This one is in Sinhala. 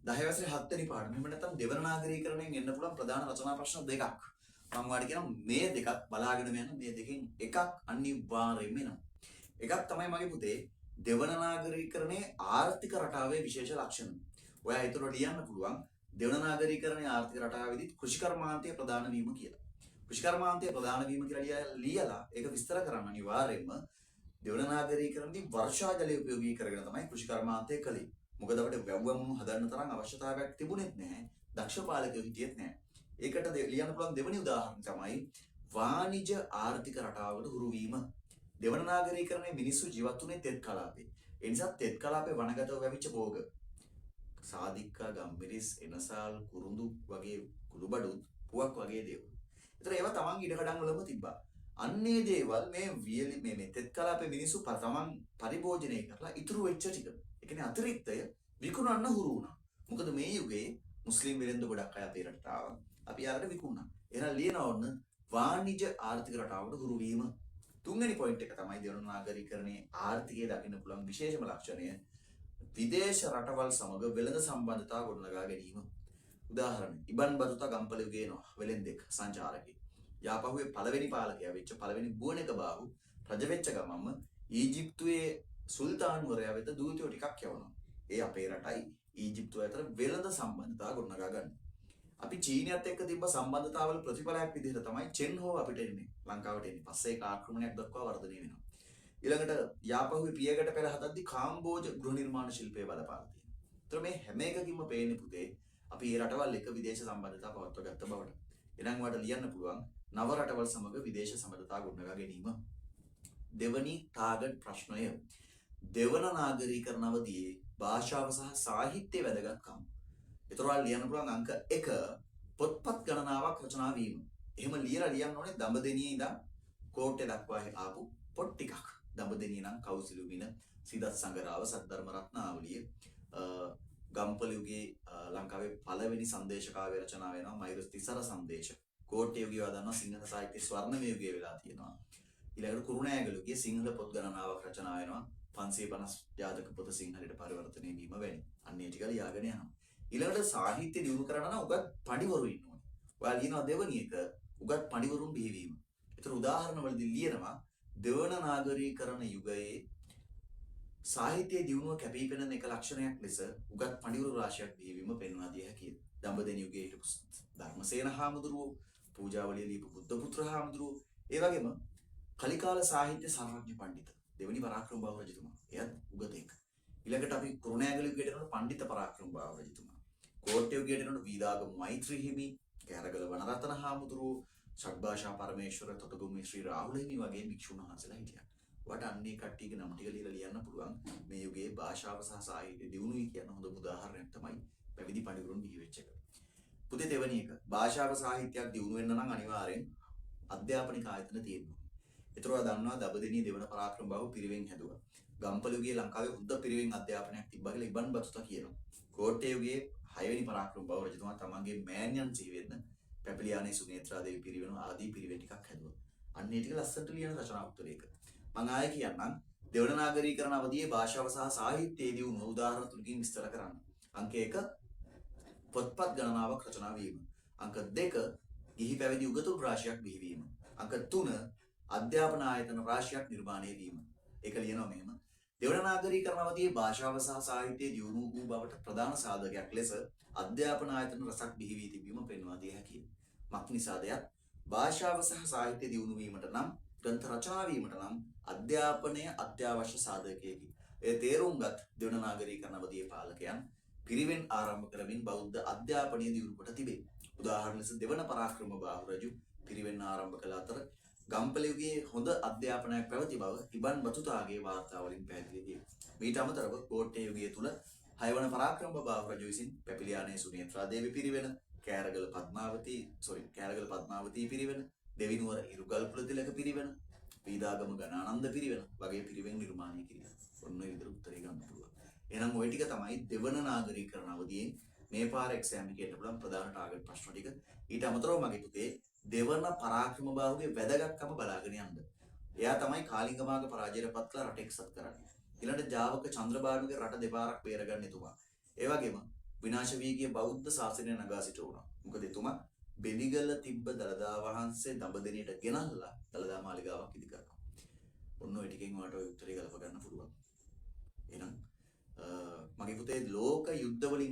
10 වසරේ 7 වෙනි පාඩම. එහෙම නැත්නම් දෙවන නාගරීකරණයෙන් එන්න පුළුවන් ප්‍රධාන රචනා ප්‍රශ්න දෙකක්. මම ඔයාලට කියනවා මේ දෙකක් බලාගෙන යන්න මේ දෙකෙන් එකක් අනිවාර්යයෙන්ම එනවා. එකක් තමයි මගේ පුතේ දෙවන නාගරීකරණයේ ආර්ථික රටාවේ විශේෂ ලක්ෂණ. ඔයා ඒතර ලියන්න පුළුවන් දෙවන නාගරීකරණයේ ආර්ථික රටාවේදී කෘෂිකර්මාන්තය ප්‍රධාන වීම කියලා. කෘෂිකර්මාන්තය ප්‍රධාන වීම කියලා ලියලා ඒක විස්තර කරන්න අනිවාර්යයෙන්ම දෙවන නාගරීකරණදී වර්ෂා ජලය උපයෝගී කරගෙන තමයි කෘෂිකර්මාන්තය කළේ. මොකද අපිට වැව්වම හදන්න තරම් අවශ්‍යතාවයක් තිබුණෙත් නැහැ. දක්ෂ පාලකයෝ හිටියෙත් නැහැ. ඒකට ලියන්න පුළුවන් දෙවෙනි උදාහරණ තමයි වාණිජ ආර්ථික රටාවකට හුරු වීම. දෙවන නාගරීකරණයේ මිනිස්සු ජීවත් වුණේ තෙත් කලාපේ. ඒ නිසා තෙත් කලාපේ වනගතව වැවිච්ච භෝග සාදික්කා ගම්මිරිස් එනසාල් කුරුඳු වගේ කුළුබඩුත් පුවක් වගේ දේවල්. ඒතර ඒවා තමන් ඉඩකඩම් වලම තිබ්බා. අන්නේ දේවල් මේ තෙත් කලාපේ මිනිස්සු තමන් පරිභෝජනය කරලා ඉතුරු වෙච්ච ටික. ඒ කියන්නේ අතිරික්තය විකුණන්න හුරු වුණා. මොකද මේ යුගයේ මුස්ලිම් වෙලෙන්ද ගොඩක් අය අපේ රටට ආවා. අපි යාලට විකුණා. එහෙනම් ලියනවා ඔන්න වාණිජ ආර්ථික රටාවට හුරු වීම. තුන්වෙනි පොයින්ට් එක තමයි දෙවන නාගරීකරණයේ ආර්ථිකයේ දකින්න පුළුවන් විශේෂම ලක්ෂණය විදේශ රටවල් සමග වෙළඳ සම්බන්ධතා ගොඩනගා ගැනීම. උදාහරණ ඉබන් බතුතා ගම්පලෙව් ගේනවා වෙලෙන්දෙක් සංචාරකයෙක්. යාපහුවේ පළවෙනි පාලකයා වෙච්ච පළවෙනි බුවනක බාහු රජ වෙච්ච ගමම ඊජිප්තුවේ සුල්තාන්වරයා වෙත දූතයෝ ටිකක් යවනවා. ඒ අපේ රටයි ඊජිප්තුව අතර වෙළඳ සම්බන්ධතා ගොඩනගා ගන්න. අපි චීනයත් එක්ක තිබ්බ සම්බන්ධතාවල ප්‍රතිඵලයක් විදිහට තමයි චෙන්හෝ අපිට එන්නේ ලංකාවට එන්නේ. පස්සේ ඒක ආක්‍රමණයක් දක්වා වර්ධනය වෙනවා. ඊළඟට යාපහුවේ පියගට පෙර හදද්දි කාම්බෝජ ගෘහ නිර්මාණ ශිල්පයේ බලපාලා තියෙනවා. ඒතර මේ හැම එකකින්ම පේන්නේ පුතේ අපි මේ රටවල් එක්ක විදේශ සම්බන්ධතා පවත්වා ගත්ත බවට. එහෙනම් ඔයාලට ලියන්න පුළුවන් නව රටවල් සමග විදේශ සම්බන්ධතා ගොඩනගා ගැනීම. දෙවනි ටාගට් ප්‍රශ්නය දෙවන නාගරීකරණ අවධියේ භාෂාව සහ සාහිත්‍ය වැදගත්කම්. ඒතර ඔයාලට ලියන්න පුළුවන් අංක 1 පොත්පත් ගණනාවක් රචනා වීම. එහෙම ලියලා ලියන්න ඕනේ දඹදෙණියේ ඉඳන් කෝට්ටේ දක්වා ආපු පොත් ටිකක්. දඹදෙණිය නම් කෞසිලුමින සිදත් සංගරාව සද්ධර්ම රත්නාවලිය ගම්පලුගේ ලංකාවේ පළවෙනි සංදේශ කාව්‍ය රචනාව වෙනවා මෛරස් තිසර සංදේශ. කෝට්ටේ යුගය වදන්නවා සිංහල සාහිත්‍ය ස්වර්ණමය යුගය වෙලා තියෙනවා. ඊළඟට කුරුණෑගලුගේ සිංහල පොත් ගණනාවක් රචනා වෙනවා 550 ජාතක පොත සිංහලට පරිවර්තනය වීම වැනි. අන්න ඒ ටික ලියාගෙන යනවා. ඊළඟට සාහිත්‍ය දියුණු කරන්න නම් උගත් පඬිවරු ඉන්න ඕනේ. ඔයාලා ලියනවා දෙවෙනි එක උගත් පඬිවරුන් බිහිවීම. ඒතර උදාහරණ වලදී ලියනවා දෙවන නාගරීකරණ යුගයේ සාහිත්‍යයේ දියුණුව කැපී පෙනෙන එක ලක්ෂණයක් ලෙස උගත් පඬිවරු රාශියක් බිහිවීම පෙන්වා දිය හැකියි. දඹදෙණි යුගයේ හිටපු ධර්මසේන හාමුදුරුවෝ, පූජාවලිය ලියපු බුද්ධ පුත්‍ර හාමුදුරුවෝ, ඒ වගේම කලිකාල සාහිත්‍ය සර්වඥ පඬිත දෙවනි පරාක්‍රම බාහු රජතුමා. එයත් උගතෙක්. ඊළඟට අපි කුරුණෑගල යුගයට යනකොට පඬිත පරාක්‍රම බාහු රජතුමා. කෝට්ටේ යුගයට යනකොට වීදාගම මෛත්‍රී හිමි, කැරගල වනරතන හාමුදුරුවෝ, ෂඩ්භාෂා පරමේශ්වර තොටගොම්මේ ශ්‍රී රාහුල හිමි වගේ භික්ෂුන් වහන්සේලා හිටියා. වට අන්නේ කට්ටියගේ නම් ටික ලියන්න පුළුවන්. මේ යුගයේ භාෂාව සහ සාහිත්‍ය දියුණුවයි කියන හොඳ උදාහරණයක් තමයි පැවිදි පඬිවරුන් බිහි වෙච්ච එක. පුතේ දෙවෙනි එක භාෂාව සාහිත්‍යයක් දියුණු වෙන්න නම් අනිවාර්යෙන් අධ්‍යාපනික ආයතන තියෙනවා. ඒතරවා දන්නවා දඹදෙණිය දෙවන පරාක්‍රම බාහු පිරිවෙන් හැදුවා. ගම්පලුගේ ලංකාවේ හොඳ පිරිවෙන් අධ්‍යාපනයක් තිබ්බා කියලා ඉබන් බතුතා කියනවා. කෝට්ටේ යුගයේ 6 වෙනි පරාක්‍රම බාහු රජතුමා තමන්ගේ මෑණියන් සිහි වෙන්න පැපිලියානේ සුනේත්‍රා දේවී පිරිවෙන ආදී පිරිවෙන් ටිකක් හැදුවා. අන්න ඒ ටික ලස්සනට ලියන රචනා උත්තරයක. මම ආයෙ කියන්නම් දෙවන නාගරීකරණ අවධියේ භාෂාව සහ සාහිත්‍යයේ දියුණුව උදාහරණ තුනකින් විස්තර කරන්න. අංක 1 පොත්පත් ගණනාවක් රචනා වීම. අංක 2 ගිහි පැවිදි උගතුන් රාශියක් බිහිවීම. අංක 3 අධ්‍යාපන ආයතන රාශියක් නිර්මාණය වීම. ඒක ලියනවා මෙහෙම. දෙවන නාගරීකරණ අවධියේ භාෂාව සහ සාහිත්‍යයේ දියුණුව වූ බවට ප්‍රධාන සාධකයක් ලෙස අධ්‍යාපන ආයතන රසක් බිහි වී තිබීම පෙන්වා දිය හැකියි. මක් නිසාද? භාෂාව සහ සාහිත්‍ය දියුණු වීමට නම් ග්‍රන්ථ රචනා වීමට නම් අධ්‍යාපනය අත්‍යවශ්‍ය සාධකයකි. ඒ තේරුම්ගත් දෙවන නාගරීකරණ අවධියේ පාලකයන් පිරිවෙන් ආරම්භ කරමින් බෞද්ධ අධ්‍යාපනය දියුණු කොට තිබේ. උදාහරණ ලෙස දෙවන පරාක්‍රම බාහු රජු පිරිවෙන් ආරම්භ කළ අතර ගම්පලුවේ හොඳ අධ්‍යාපනයක් පැවති බව ඉබන් බතුතාගේ වාර්තා වලින් පැහැදිලි වේ. මීට අමතරව කෝට්ටේ යුගය තුල 6 වන පරාක්‍රම බාහු රජු විසින් පැපිලියානේ සුනේත්‍රා දේවී පිරිවෙන, කෑරගල පද්මාවතී පිරිවෙන, දෙවිනුවර ඉරුගල්පුල තිලක පිරිවෙන, වීදාගම ගණානන්ද පිරිවෙන වගේ පිරිවෙන් නිර්මාණය කිරීම. ඔන්න ඒ විදිහට උත්තරේ ගන්න පුළුවන්. එහෙනම් ওই ටික තමයි දෙවන නාගරීකරණ අවධියේ මේ පාර එක්සෑම් එකේ එන්න පුළුවන් ප්‍රධාන ටාගට් ප්‍රශ්න ටික. ඊට අමතරව මගේ පුතේ දෙවන පරාක්‍රම බාහුගේ වැදගත්කම බලාගෙන යන්න. එයා තමයි කාලිංගමාග පරාජයට පත් කළ රට එක්සත් කරන්නේ. ඊළඟට ජාවක චන්ද්‍රබානුගේ රට දෙපාරක් බේරගන්න එතුමා. ඒ වගේම විනාශ වී ගිය බෞද්ධ ශාසනය නගා සිට වුණා. මොකද එතුමා බෙලිගල තිබ්බ දළදා වහන්සේ දඹදෙණියට ගෙනල්ලා දළදා මාලිගාවක් ඉදි කරා. ඔන්න ඔය ටිකෙන් ඔයාලට ඔය උත්තරේ ගලප ගන්න පුළුවන්. එහෙනම් මගේ පුතේ ලෝක යුද්ධ වලින්